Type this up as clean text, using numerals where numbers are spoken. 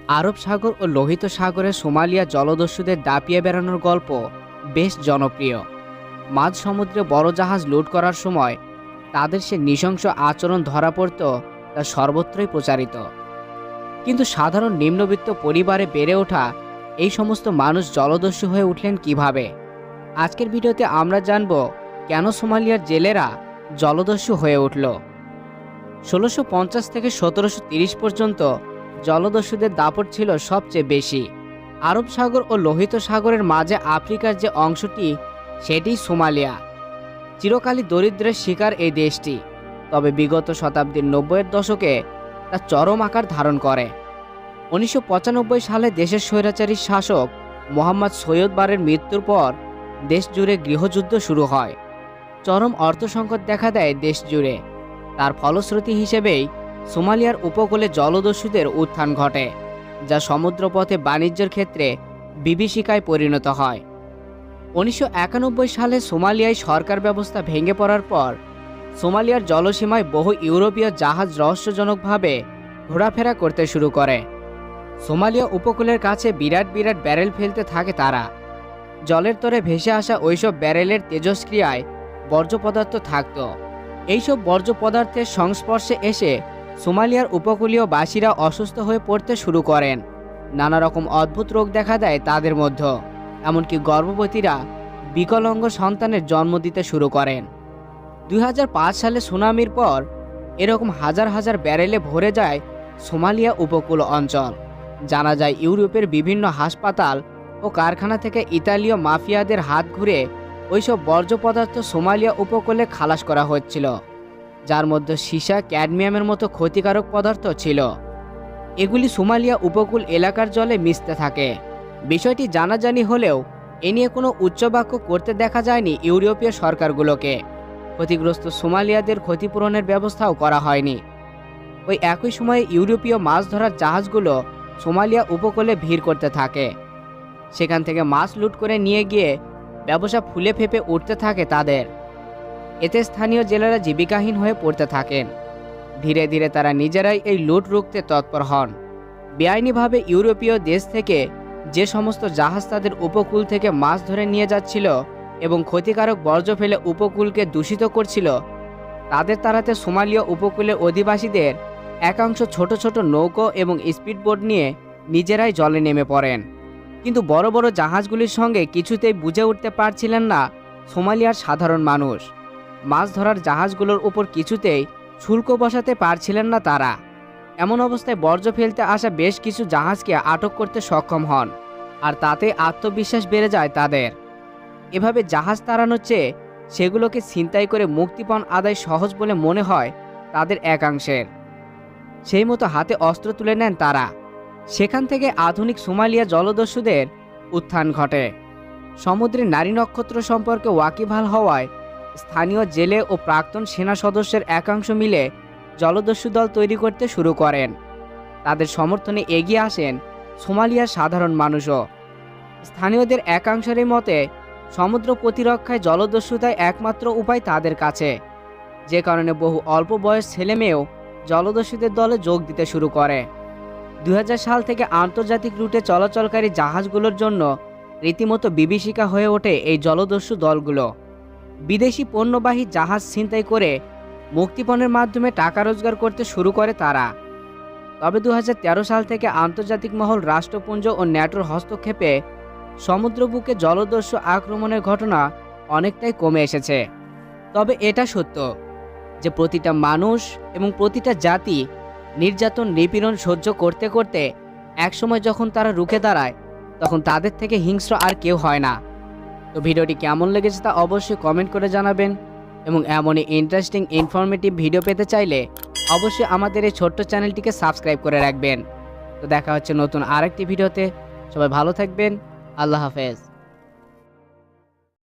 আরব সাগর ও লোহিত সাগরে সোমালিয়া জলদস্যুদের দাপিয়ে বেড়ানোর গল্প বেশ জনপ্রিয়। মাঝ সমুদ্রে বড় জাহাজ লুট করার সময় তাদের সে নৃশংস আচরণ ধরা পড়ত, তা সর্বত্রই প্রচারিত। কিন্তু সাধারণ নিম্নবিত্ত পরিবারে বেড়ে ওঠা এই সমস্ত মানুষ জলদস্যু হয়ে উঠলেন কিভাবে? আজকের ভিডিওতে আমরা জানব কেন সোমালিয়ার জেলেরা জলদস্যু হয়ে উঠল। 1650 থেকে 1730 পর্যন্ত জলদস্যুদের দাপট ছিল সবচেয়ে বেশি। আরব সাগর ও লোহিত সাগরের মাঝে আফ্রিকার যে অংশটি, সেটিই সোমালিয়া। চিরকালই দরিদ্রের শিকার এই দেশটি, তবে বিগত শতাব্দীর 90-এর দশকে তা চরম আকার ধারণ করে। 1995 সালে দেশের স্বৈরাচারী শাসক মোহাম্মদ সৈয়দ বারের মৃত্যুর পর দেশ জুড়ে গৃহযুদ্ধ শুরু হয়। চরম অর্থসংকট দেখা দেয় দেশ জুড়ে। তার ফলশ্রুতি হিসেবেই সোমালিয়ার উপকূলে জলদস্যুদের উত্থান ঘটে, যা সমুদ্রপথে বাণিজ্যের ক্ষেত্রে বিভীষিকায় পরিণত হয়। 1991 সালে সোমালিয়ায় সরকার ব্যবস্থা ভেঙে পড়ার পর সোমালিয়ার জলসীমায় বহু ইউরোপীয় জাহাজ রহস্যজনকভাবে ঘোরাফেরা করতে শুরু করে। সোমালিয়া উপকূলের কাছে বিরাট বিরাট ব্যারেল ফেলতে থাকে তারা। জলের তরে ভেসে আসা ওইসব ব্যারেলের তেজস্ক্রিয়ায় বর্জ্য পদার্থ থাকত। এইসব বর্জ্য পদার্থের সংস্পর্শে এসে সোমালিয়ার উপকূলীয় বাসীরা অসুস্থ হয়ে পড়তে শুরু করেন। নানা রকম অদ্ভুত রোগ দেখা দেয় তাদের মধ্যে, এমনকি গর্ভবতীরা বিকলাঙ্গ সন্তানের জন্ম দিতে শুরু করেন। 2005 সালে সুনামির পর এরকম হাজার হাজার ব্যারেলে ভরে যায় সোমালিয়া উপকূল অঞ্চল। জানা যায় ইউরোপের বিভিন্ন হাসপাতাল ও কারখানা থেকে ইতালীয় মাফিয়াদের হাত ঘুরে ওইসব বর্জ্য পদার্থ সোমালিয়া উপকূলে খালাস করা হচ্ছিল, যার মধ্যে সীসা, ক্যাডমিয়ামের মতো ক্ষতিকারক পদার্থ ছিল। এগুলি সোমালিয়া উপকূল এলাকার জলে মিশতে থাকে। বিষয়টি জানাজানি হলেও এ নিয়ে কোনো উচ্চবাক্য করতে দেখা যায়নি ইউরোপীয় সরকারগুলোকে। ক্ষতিগ্রস্ত সোমালিয়াদের ক্ষতিপূরণের ব্যবস্থাও করা হয়নি। ওই একই সময়ে ইউরোপীয় মাছ ধরার জাহাজগুলো সোমালিয়া উপকূলে ভিড় করতে থাকে। সেখান থেকে মাছ লুট করে নিয়ে গিয়ে ব্যবসা ফুলে ফেঁপে উঠতে থাকে তাদের। এতে স্থানীয় জেলেরা জীবিকাহীন হয়ে পড়তে থাকেন। ধীরে ধীরে তারা নিজেরাই এই লুট রুখতে তৎপর হন। বেআইনিভাবে ইউরোপীয় দেশ থেকে যে সমস্ত জাহাজ তাদের উপকূল থেকে মাছ ধরে নিয়ে যাচ্ছিল এবং ক্ষতিকারক বর্জ্য ফেলে উপকূলকে দূষিত করছিল, তাদের তাড়াতে সোমালিয়া উপকূলের অধিবাসীদের একাংশ ছোট ছোট নৌকো এবং স্পিডবোট নিয়ে নিজেরাই জলে নেমে পড়েন। কিন্তু বড় বড় জাহাজগুলির সঙ্গে কিছুতেই বুঝে উঠতে পারছিলেন না সোমালিয়ার সাধারণ মানুষ। মাছ ধরার জাহাজগুলোর উপর কিছুতেই শুল্ক বসাতে পারছিলেন না তারা। এমন অবস্থায় বর্জ্য ফেলতে আসা বেশ কিছু জাহাজকে আটক করতে সক্ষম হন, আর তাতে আত্মবিশ্বাস বেড়ে যায় তাদের। এভাবে জাহাজ তাড়ানোর চেয়ে সেগুলোকে ছিনতাই করে মুক্তিপণ আদায় সহজ বলে মনে হয় তাদের একাংশের। সেই মতো হাতে অস্ত্র তুলে নেন তারা। সেখান থেকে আধুনিক সোমালিয়া জলদস্যুদের উত্থান ঘটে। সমুদ্রে নারী নক্ষত্র সম্পর্কে ওয়াকিবহাল হওয়ায় স্থানীয় জেলে ও প্রাক্তন সেনা সদস্যের একাংশ মিলে জলদস্যু দল তৈরি করতে শুরু করেন। তাদের সমর্থনে এগিয়ে আসেন সোমালিয়ার সাধারণ মানুষও। স্থানীয়দের একাংশের মতে সমুদ্র প্রতিরক্ষায় জলদস্যুতাই একমাত্র উপায় তাদের কাছে, যে কারণে বহু অল্প বয়স ছেলে মেয়েও জলদস্যুদের দলে যোগ দিতে শুরু করে। 2000 সাল থেকে আন্তর্জাতিক রুটে চলাচলকারী জাহাজগুলোর জন্য রীতিমতো বিভীষিকা হয়ে ওঠে এই জলদস্যু দলগুলো। বিদেশি পণ্যবাহী জাহাজ ছিনতাই করে মুক্তিপণের মাধ্যমে টাকা রোজগার করতে শুরু করে তারা। তবে 2013 সাল থেকে আন্তর্জাতিক মহল, রাষ্ট্রপুঞ্জ ও ন্যাটোর হস্তক্ষেপে সমুদ্রবুকে জলদস্যু আক্রমণের ঘটনা অনেকটাই কমে এসেছে। তবে এটা সত্য যে প্রতিটা মানুষ এবং প্রতিটা জাতি নির্যাতন, নিপীড়ন সহ্য করতে করতে একসময় যখন তারা রুখে দাঁড়ায়, তখন তাদের থেকে হিংস্র আর কেউ হয় না। তো ভিডিওটি কেমন লেগেছে তা অবশ্যই কমেন্ট করে জানাবেন, এবং এমনই ইন্টারেস্টিং ইনফরমেটিভ ভিডিও পেতে চাইলে অবশ্যই আমাদের এই ছোট্ট চ্যানেলটিকে সাবস্ক্রাইব করে রাখবেন। তো দেখা হচ্ছে নতুন আরেকটি ভিডিওতে। সবাই ভালো থাকবেন। আল্লাহ হাফেজ।